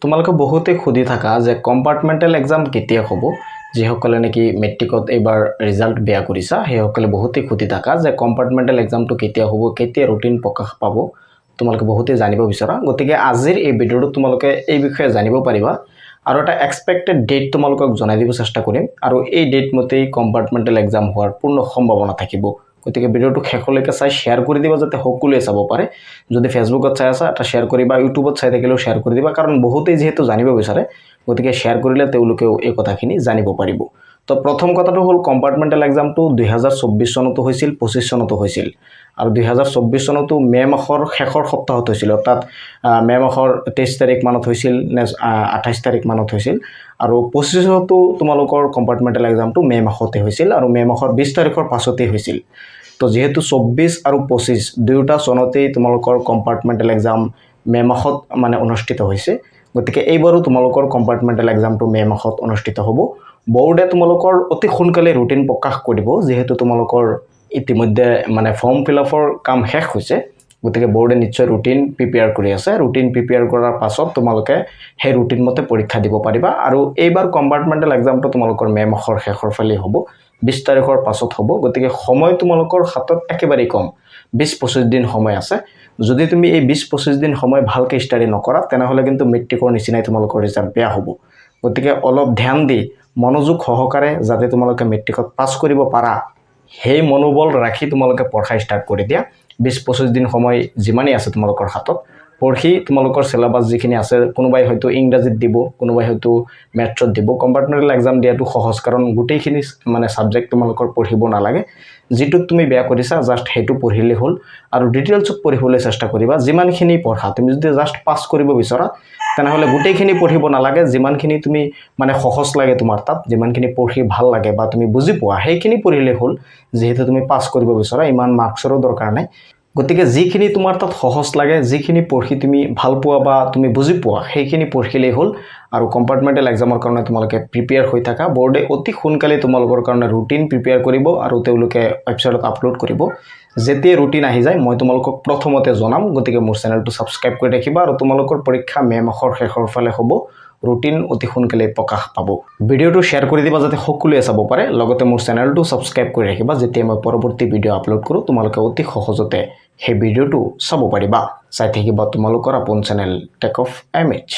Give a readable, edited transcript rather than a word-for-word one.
তোমালোকে বহুতে খুদি থাকা যে কম্পাৰ্টমেণ্টেল এক্সাম কেতিয়া হ'ব যিসকলে নেকি মেট্ৰিকত এবাৰ ৰিজাল্ট বেয়া কৰিছা সেইসকলে বহুতে খুদি থাকা যে কম্পাৰ্টমেণ্টেল এক্সামটো কেতিয়া হ'ব কেতিয়া ৰুটিন প্ৰকাশ পাব তোমালোকে বহুতে জানিব বিচৰা গতিকে আজিৰ এই ভিডিঅ'টো তোমালোকে এই বিষয়ে জানিব পাৰিবা আৰু এটা এক্সপেক্টেড ডেট তোমালোকক জনাই দিব চেষ্টা কৰিম আৰু এই ডেট মতেই কম্পাৰ্টমেণ্টেল এক্সাম হোৱাৰ পূৰ্ণ সম্ভাৱনা থাকিব গতিকে ভিডিঅ'টো শেষলৈকে চাই শেয়াৰ কৰি দিবা যাতে সকলোৱে চাব পাৰে যদি ফেসবুকত চাই আছা এটা শেয়াৰ কৰিবা ইউটিউবত চাই থাকিলেও শেয়াৰ কৰি দিবা কাৰণ বহুতেই যেহেতু জানিব বিচাৰে গতিকে শেয়াৰ কৰিলে তেওঁলোকেও এই কথাখিনি জানিব পাৰিব তো প্ৰথম কথাটো হ'ল কম্পাৰ্টমেণ্টেল এক্সামটো 2024 চনতো হৈছিল 25 চনতো হৈছিল আৰু 2024 চনতো মে মাহৰ শেষৰ সপ্তাহত হৈছিল অৰ্থাৎ মে মাহৰ 23 তাৰিখ মানত হৈছিল নে 28 তাৰিখ মানত হৈছিল আৰু 25 চনতো তোমালোকৰ কম্পাৰ্টমেণ্টেল এক্সামটো মে মাহতে হৈছিল আৰু মে মাহৰ 20 তাৰিখৰ পাছতে হৈছিল তো যেহেতু 24 আৰু 25 দুয়োটা চনতেই তোমালোকৰ কম্পাৰ্টমেণ্টেল এক্সাম মে মাহত মানে অনুষ্ঠিত হৈছে গতিকে এইবাৰো তোমালোকৰ কম্পাৰ্টমেণ্টেল এক্সামটো মে মাহত অনুষ্ঠিত হ'ব বোৰ্ডে তোমালোকৰ অতি সোনকালে ৰুটিন প্ৰকাশ কৰিব যেহেতু তোমালোকৰ ইতিমধ্যে মানে ফৰ্ম ফিলআপৰ কাম শেষ হৈছে গতিকে বোৰ্ডে নিশ্চয় ৰুটিন প্ৰিপেয়াৰ কৰি আছে ৰুটিন প্ৰিপেয়াৰ কৰাৰ পাছত তোমালোকে সেই ৰুটিন মতে পৰীক্ষা দিব পাৰিবা আৰু এইবাৰ কম্পাৰ্টমেণ্টেল এক্সামটো তোমালোকৰ মে মাহৰ শেষৰ ফালে হ'ব 20 তাৰিখৰ পাছত হ'ব গতিকে সময় তোমালোকৰ হাতত একেবাৰে কম 20-25 দিন সময় আছে যদি তুমি এই 20-25 দিন সময় ভালকে ষ্টাডি নকৰা তেনেহলে কিন্তু মেট্ৰিকৰ নিচিনাই তোমালোকৰ ৰিজাল্ট বেয়া হ'ব গতিকে অলপ ধ্যান দি মনোযোগ সহকাৰে যাতে তোমালোকে মেট্ৰিকত পাছ কৰিব পাৰা সেই মনোবল ৰাখি তোমালোকে পঢ়া ষ্টাৰ্ট কৰি দিয়া 20-25 দিন সময় যিমানেই আছে তোমালোকৰ হাতত পঢ়ি তোমালোকৰ সিলেবাস যিখিনি আছে কোনোবাই হয়তো ইংৰাজীত দিব কোনোবাই হয়তো ম্যাথছত দিব কম্পাৰ্টমেণ্টেল এক্সাম দিয়াটো সহজ কাৰণ গোটেইখিনি মানে সাবজেক্ট তোমালোকৰ পঢ়িব নালাগে যেটো তুমি বেয়া কৰিছা জাস্ট হেতু পঢ়িলে হ'ল আৰু ডিটেইলছত পঢ়িবলৈ চেষ্টা কৰিবা যিমানখিনি পঢ়া তুমি যদি জাস্ট পাস কৰিব বিচৰা তেনেহলে গোটেইখিনি পঢ়িব নালাগে যিমানখিনি তুমি মানে সহজ লাগে তোমাৰ তাত যিমানখিনি পঢ়ি ভাল লাগে বা তুমি বুজি পোৱা সেইখিনি পঢ়িলে হ'ল যেহেতু তুমি পাস কৰিব বিচৰা ইমান মাৰ্কছৰো দৰকাৰ নাই গতিকে যিখিনি তোমাৰ তাত সহজ লাগে যিখিনি পঢ়ি তুমি ভাল পোৱা বা তুমি বুজি পোৱা সেইখিনি পঢ়িলেই হ'ল আৰু কম্পাৰ্টমেণ্টেল এক্সামৰ কাৰণে তোমালোকে প্ৰিপেয়াৰ হৈ থাকা বোৰ্ডে অতি সোনকালে তোমালোকৰ কাৰণে ৰুটিন প্ৰিপেয়াৰ কৰিব আৰু তেওঁলোকে ৱেবছাইটত আপলোড কৰিব যেতিয়া ৰুটিন আহি যায় মই তোমালোকক প্ৰথমতে জনাম গতিকে মোৰ চেনেলটো সাবস্ক্ৰাইব কৰি ৰাখিবা আৰু তোমালোকৰ পৰীক্ষা মে মাহৰ শেষৰ ফালে হ'ব ৰুটিন অতি সোনকালে প্ৰকাশ পাব ভিডিঅটো শেয়াৰ কৰি দিবা যাতে সকলোৱে চাব পাৰে লগতে মোৰ চেনেলটো সাবস্ক্ৰাইব কৰি ৰাখিবা যেতিয়া মই পৰৱৰ্তী ভিডিঅ আপলোড কৰো তোমালোকে অতি সহজতে সেই ভিডিঅটো চাব পাৰিবা চাই থাকিবা তোমালোকৰ আপোন চেনেল টেক অফ এমএইচ